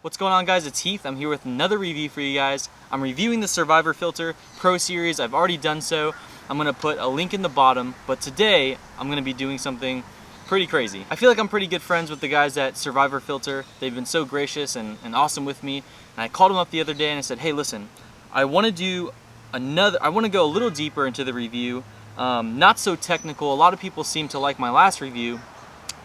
What's going on, guys? It's Heath. I'm here with another review for you guys. I'm reviewing the Survivor Filter Pro Series. I've already done so. I'm going to put a link in the bottom, but today I'm going to be doing something pretty crazy. I feel like I'm pretty good friends with the guys at Survivor Filter. They've been so gracious and awesome with me. And I called them up the other day and I said, hey, listen, I want to go a little deeper into the review. Not so technical. A lot of people seem to like my last review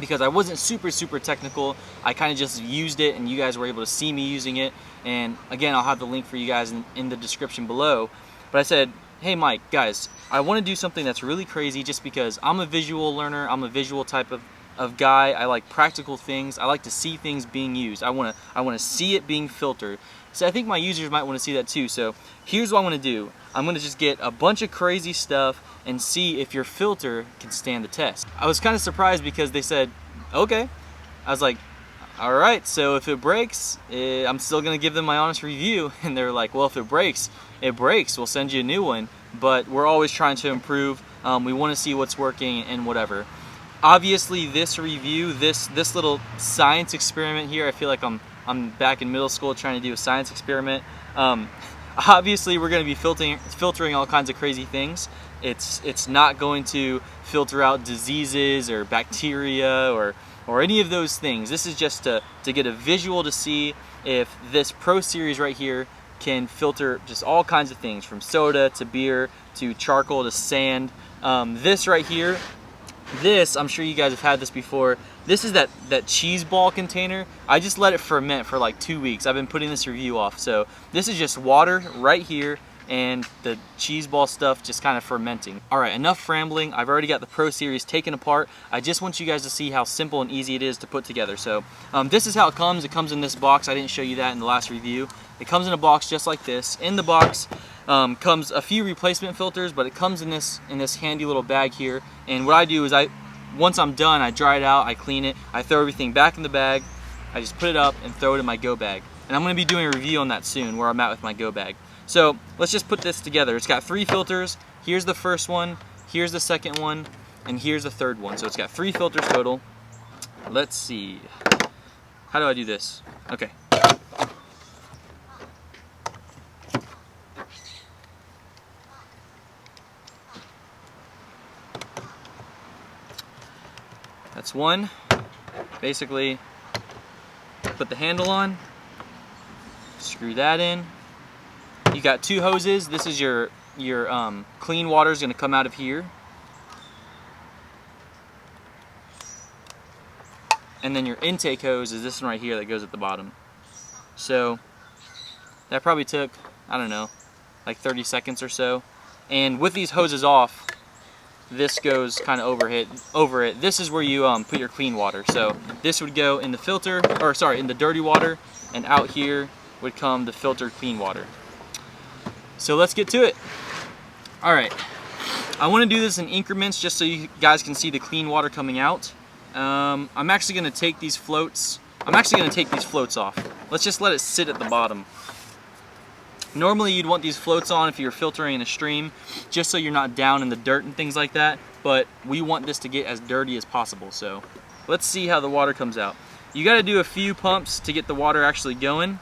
because I wasn't super technical. I kind of just used it and you guys were able to see me using it. And again, I'll have the link for you guys in the description below. But I said, hey Mike, guys, I want to do something that's really crazy just because I'm a visual learner. I'm a visual type of guy. I like practical things. I like to see things being used. I want to see it being filtered. So I think my users might want to see that too. So here's what I'm going to do. I'm going to just get a bunch of crazy stuff and see if your filter can stand the test. I was kind of surprised because they said, okay. I was like, all right, so if it breaks, I'm still going to give them my honest review. And they're like, well, if it breaks, it breaks. We'll send you a new one. But we're always trying to improve. We want to see what's working and whatever. Obviously, this review, this little science experiment here, I feel like I'm back in middle school trying to do a science experiment. Obviously, we're going to be filtering all kinds of crazy things. It's not going to filter out diseases or bacteria or any of those things. This is just to get a visual to see if this Pro Series right here can filter just all kinds of things, from soda to beer to charcoal to sand. This right here, I'm sure you guys have had this before. This is that cheese ball container. I just let it ferment for like 2 weeks. I've been putting this review off. So this is just water right here and the cheese ball stuff just kind of fermenting. All right, enough rambling. I've already got the Pro Series taken apart. I just want you guys to see how simple and easy it is to put together. So this is how it comes. It comes in this box. I didn't show you that in the last review. It comes in a box just like this. In the box comes a few replacement filters, but it comes in this handy little bag here. And what I do is once I'm done, I dry it out, I clean it, I throw everything back in the bag, I just put it up and throw it in my go bag. And I'm going to be doing a review on that soon, where I'm at with my go bag. So let's just put this together. It's got 3 filters. Here's the first one, here's the second one, and here's the third one. So it's got 3 filters total. Let's see. How do I do this? Okay. That's one. Basically, put the handle on, screw that in. You got 2 hoses. This is your clean water is going to come out of here. And then your intake hose is this one right here that goes at the bottom. So that probably took, I don't know, like 30 seconds or so. And with these hoses off, this goes kind of over it. This is where you put your clean water. So this would go in the filter, or sorry, in the dirty water, and out here would come the filtered clean water. So let's get to it. All right, I want to do this in increments just so you guys can see the clean water coming out. I'm actually going to take these floats. off. Let's just let it sit at the bottom. Normally you'd want these floats on if you're filtering in a stream, just so you're not down in the dirt and things like that, but we want this to get as dirty as possible. So let's see how the water comes out. You got to do a few pumps to get the water actually going.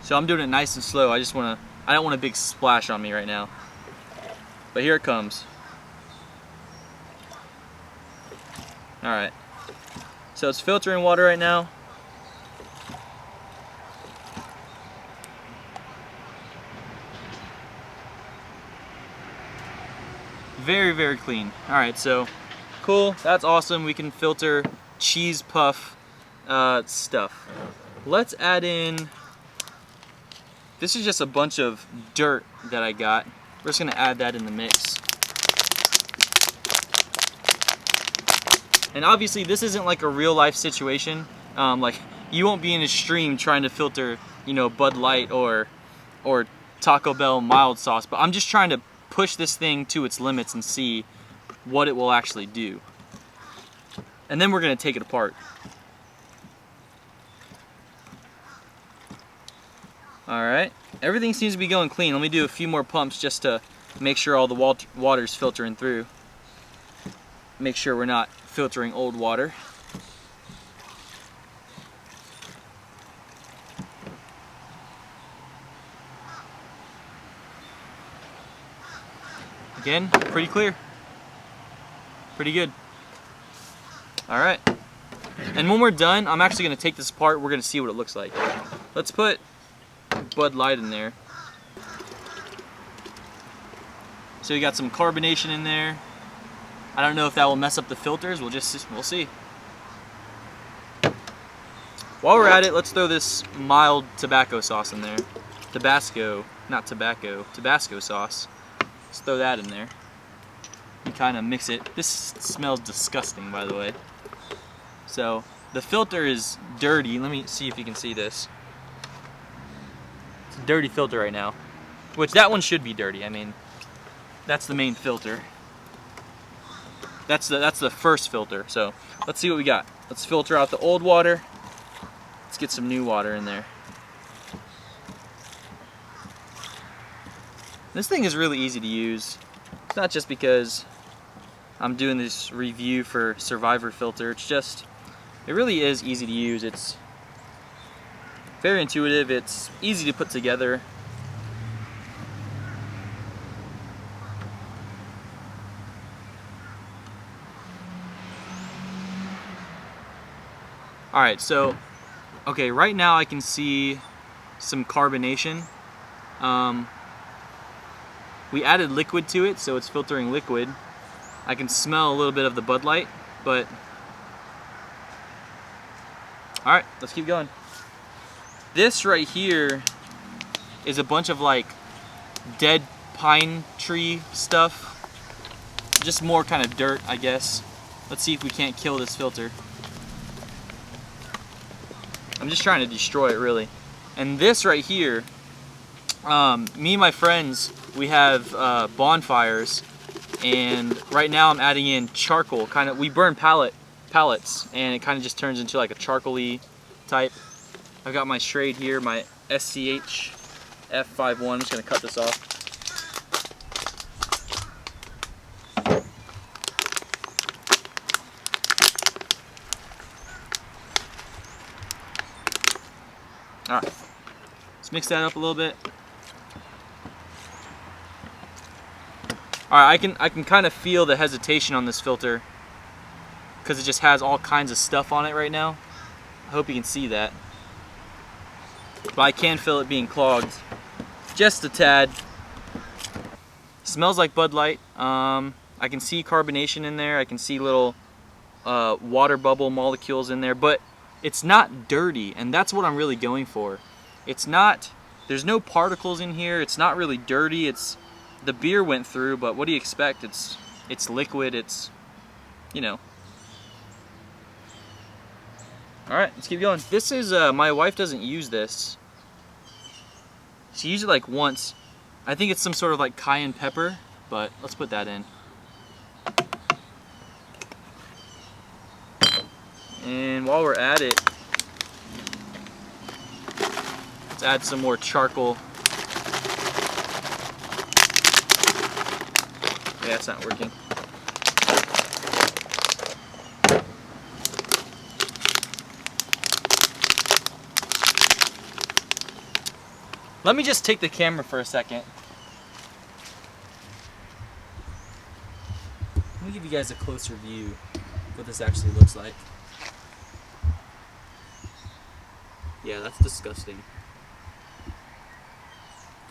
So I'm doing it nice and slow. I don't want a big splash on me right now. But here it comes. All right. So it's filtering water right now. Very clean. All right, so cool. That's awesome. We can filter cheese puff stuff. Let's add in. This is just a bunch of dirt that I got. We're just gonna add that in the mix. And obviously, this isn't like a real life situation. Like you won't be in a stream trying to filter, you know, Bud Light or Taco Bell mild sauce. But I'm just trying to push this thing to its limits and see what it will actually do. And then we're going to take it apart. Alright, everything seems to be going clean. Let me do a few more pumps just to make sure all the water's filtering through. Make sure we're not filtering old water. Again, pretty clear. Pretty good. All right. And when we're done, I'm actually gonna take this apart. We're gonna see what it looks like. Let's put Bud Light in there. So we got some carbonation in there. I don't know if that will mess up the filters. We'll see. While we're at it, let's throw this mild Tabasco sauce in there. Tabasco, not tobacco, Tabasco sauce. Let's throw that in there. And kind of mix it. This smells disgusting, by the way. So the filter is dirty. Let me see if you can see this. It's a dirty filter right now. Which that one should be dirty. I mean, that's the main filter. That's the first filter. So let's see what we got. Let's filter out the old water. Let's get some new water in there. This thing is really easy to use. It's not just because I'm doing this review for Survivor Filter. It's just, it really is easy to use. It's very intuitive. It's easy to put together. Alright, so, okay, right now I can see some carbonation. We added liquid to it, so it's filtering liquid. I can smell a little bit of the Bud Light, but... Alright, let's keep going. This right here is a bunch of like dead pine tree stuff. Just more kind of dirt, I guess. Let's see if we can't kill this filter. I'm just trying to destroy it, really. And this right here, me and my friends, we have bonfires, and right now I'm adding in charcoal. We burn pallets, and it kind of just turns into like a charcoal-y type. I've got my Schrade here, my SCH F51. I'm just gonna cut this off. Alright, let's mix that up a little bit. Alright, I can kind of feel the hesitation on this filter because it just has all kinds of stuff on it right now. I hope you can see that. But I can feel it being clogged just a tad. Smells like Bud Light. I can see carbonation in there. I can see little water bubble molecules in there, but it's not dirty, and that's what I'm really going for. It's not, there's no particles in here. It's not really dirty. It's, the beer went through, but what do you expect? It's liquid. It's, you know. All right, let's keep going. This is, my wife doesn't use this. She used it like once. I think it's some sort of like cayenne pepper, but let's put that in. And while we're at it, let's add some more charcoal. Yeah, it's not working. Let me just take the camera for a second. Let me give you guys a closer view of what this actually looks like. Yeah, that's disgusting.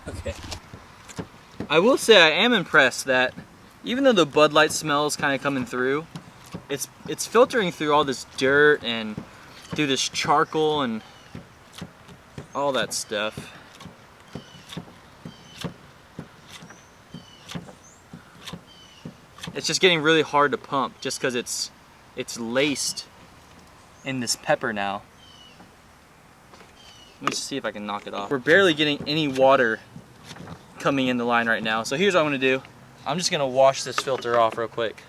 Okay. I will say I am impressed that even though the Bud Light smell is kind of coming through, it's filtering through all this dirt and through this charcoal and all that stuff. It's just getting really hard to pump just because it's laced in this pepper now. Let me just see if I can knock it off. We're barely getting any water coming in the line right now. So here's what I'm gonna do. I'm just gonna wash this filter off real quick.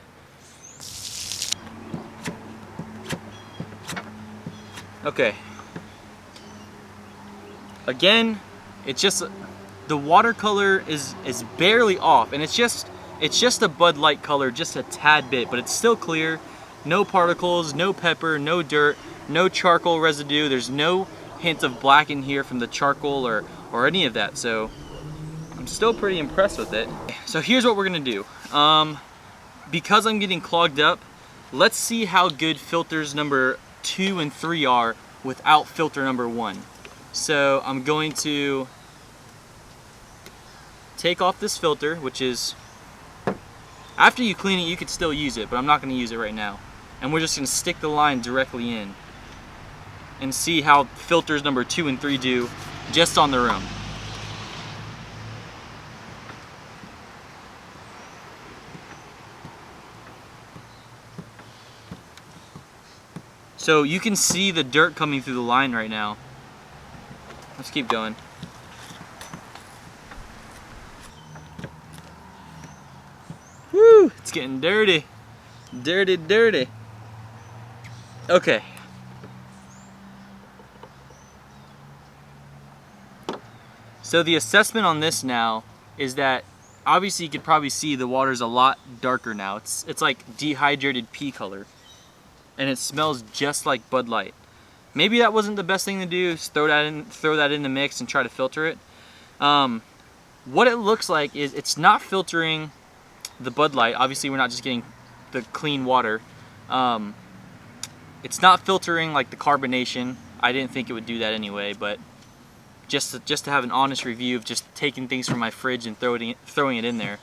Okay. Again, it's just, the watercolor is barely off, and it's just a Bud Light color, just a tad bit, but it's still clear. No particles, no pepper, no dirt, no charcoal residue. There's no hint of black in here from the charcoal or any of that. So I'm still pretty impressed with it. So here's what we're gonna do. Because I'm getting clogged up, let's see how good filters number 2 and 3 are without filter number 1. So I'm going to take off this filter, which is, after you clean it, you could still use it, but I'm not gonna use it right now. And we're just gonna stick the line directly in and see how filters number 2 and 3 do just on their own. So you can see the dirt coming through the line right now. Let's keep going. Woo! It's getting dirty. Dirty, dirty. Okay. So the assessment on this now is that obviously you could probably see the water's a lot darker now. It's like dehydrated pea color. And it smells just like Bud Light. Maybe that wasn't the best thing to do, is throw that in the mix and try to filter it. What it looks like is it's not filtering the Bud Light. Obviously we're not just getting the clean water. It's not filtering like the carbonation. I didn't think it would do that anyway, but just to have an honest review of just taking things from my fridge and throwing it in there.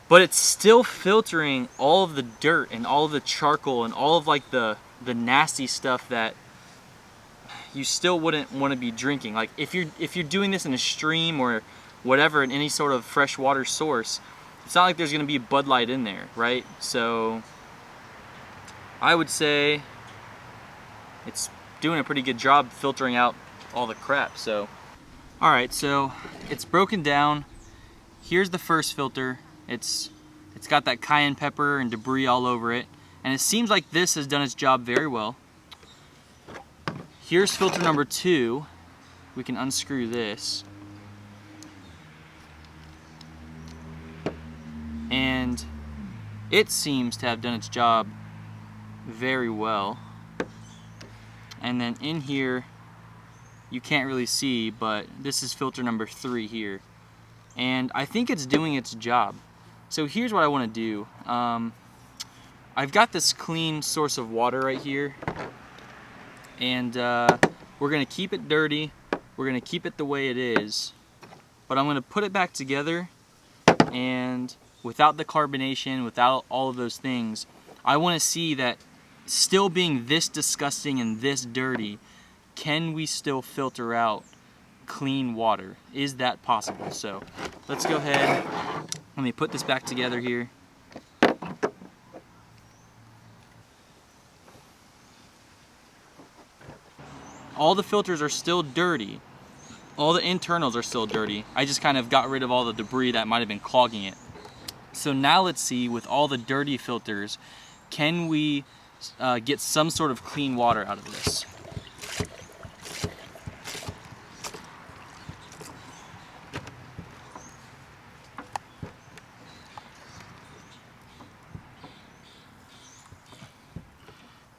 But it's still filtering all of the dirt and all of the charcoal and all of like the nasty stuff that you still wouldn't want to be drinking. Like if you're doing this in a stream or whatever, in any sort of fresh water source, it's not like there's going to be Bud Light in there, right? So I would say it's doing a pretty good job filtering out all the crap. So alright, so it's broken down. Here's the first filter. It's got that cayenne pepper and debris all over it, and it seems like this has done its job very well. Here's filter number 2. We can unscrew this, and it seems to have done its job very well. And then in here you can't really see, but this is filter number 3 here, and I think it's doing its job. So here's what I want to do. I've got this clean source of water right here, and we're going to keep it dirty. We're going to keep it the way it is, but I'm going to put it back together, and without the carbonation, without all of those things, I want to see that still being this disgusting and this dirty, can we still filter out clean water? Is that possible? So let's go ahead. Let me put this back together here. All the filters are still dirty. All the internals are still dirty. I just kind of got rid of all the debris that might have been clogging it. So now let's see, with all the dirty filters, can we get some sort of clean water out of this?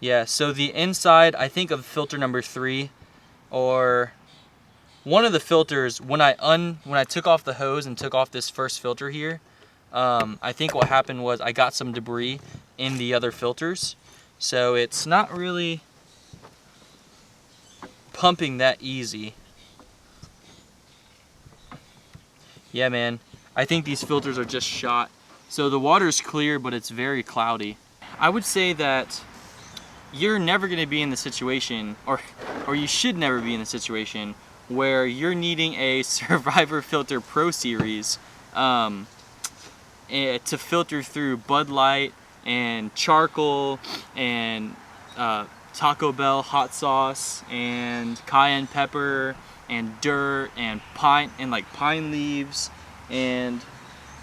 Yeah, so the inside, I think of filter number 3, or one of the filters, when I took off the hose and took off this first filter here, I think what happened was I got some debris in the other filters. So it's not really pumping that easy. Yeah, man, I think these filters are just shot. So the water's clear, but it's very cloudy. I would say that you're never going to be in the situation, or you should never be in the situation, where you're needing a Survivor Filter Pro Series to filter through Bud Light and charcoal and Taco Bell hot sauce and cayenne pepper and dirt and pine leaves and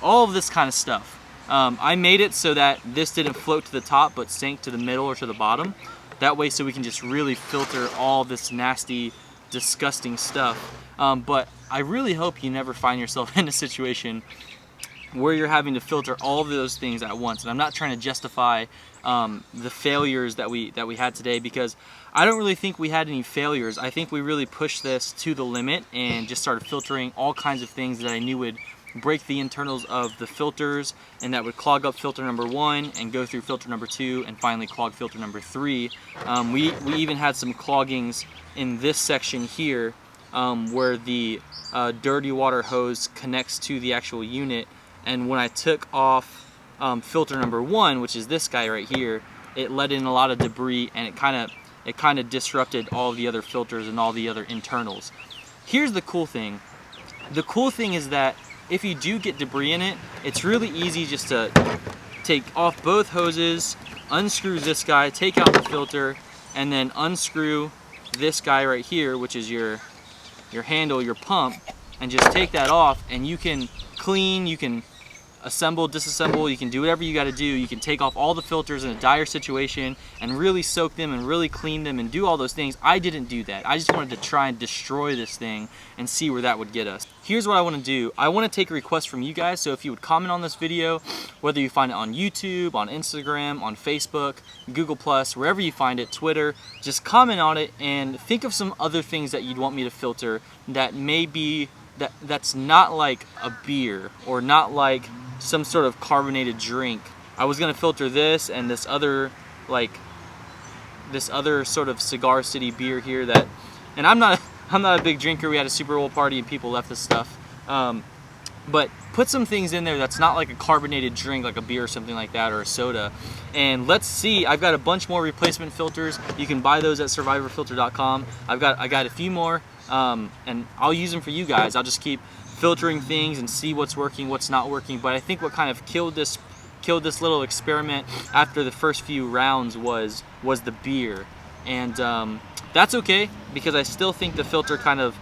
all of this kind of stuff. I made it so that this didn't float to the top but sank to the middle or to the bottom. That way, so we can just really filter all this nasty, disgusting stuff. But I really hope you never find yourself in a situation where you're having to filter all of those things at once. And I'm not trying to justify the failures that we had today, because I don't really think we had any failures. I think we really pushed this to the limit and just started filtering all kinds of things that I knew break the internals of the filters, and that would clog up filter number 1 and go through filter number 2 and finally clog filter number 3. We even had some cloggings in this section here where the dirty water hose connects to the actual unit, and when I took off filter number 1, which is this guy right here, it let in a lot of debris, and it kind of disrupted all the other filters and all the other internals. Here's the cool thing. The cool thing is that if you do get debris in it, it's really easy just to take off both hoses, unscrew this guy, take out the filter, and then unscrew this guy right here, which is your handle, your pump, and just take that off, and you can clean, you can assemble, disassemble, you can do whatever you got to do. You can take off all the filters in a dire situation and really soak them and really clean them and do all those things. I didn't do that. I just wanted to try and destroy this thing and see where that would get us. Here's what I want to do. I want to take a request from you guys, so if you would comment on this video, whether you find it on YouTube, on Instagram, on Facebook, Google+, wherever you find it, Twitter, just comment on it and think of some other things that you'd want me to filter that may be, that's not like a beer or not like some sort of carbonated drink. I was gonna filter this and this other sort of Cigar City beer here that, and I'm not a big drinker. We had a Super Bowl party and people left this stuff. But put some things in there that's not like a carbonated drink, like a beer or something like that, or a soda. And let's see, I've got a bunch more replacement filters. You can buy those at survivorfilter.com. I got a few more, and I'll use them for you guys. I'll just keep filtering things and see what's working, what's not working. But I think what kind of killed this little experiment after the first few rounds was the beer, and that's okay, because I still think the filter kind of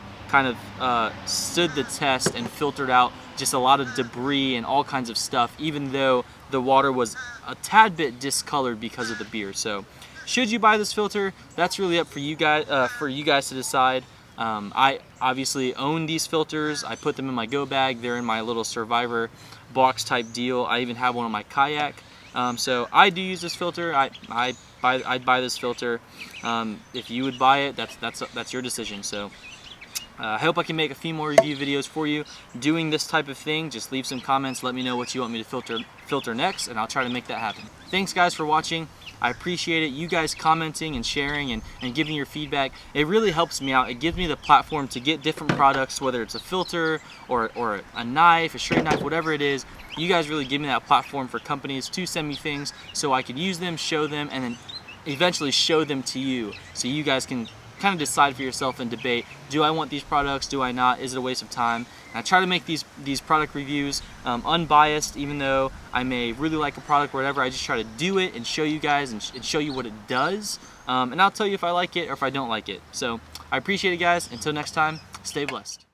stood the test and filtered out just a lot of debris and all kinds of stuff, even though the water was a tad bit discolored because of the beer. So should you buy this filter? That's really up for you guys to decide. I obviously own these filters. I put them in my go bag. They're in my little Survivor box type deal. I even have one on my kayak. So I do use this filter. I'd buy this filter. If you would buy it, that's your decision. So I hope I can make a few more review videos for you doing this type of thing. Just leave some comments. Let me know what you want me to filter next, and I'll try to make that happen. Thanks guys for watching. I appreciate it. You guys commenting and sharing and giving your feedback. It really helps me out. It gives me the platform to get different products, whether it's a filter or a knife, a straight knife, whatever it is. You guys really give me that platform for companies to send me things so I can use them, show them, and then eventually show them to you, so you guys can kind of decide for yourself and debate, do I want these products, do I not, is it a waste of time? And I try to make these product reviews unbiased, even though I may really like a product or whatever. I just try to do it and show you guys and show you what it does, and I'll tell you if I like it or if I don't like it. So I appreciate it guys. Until next time, stay blessed.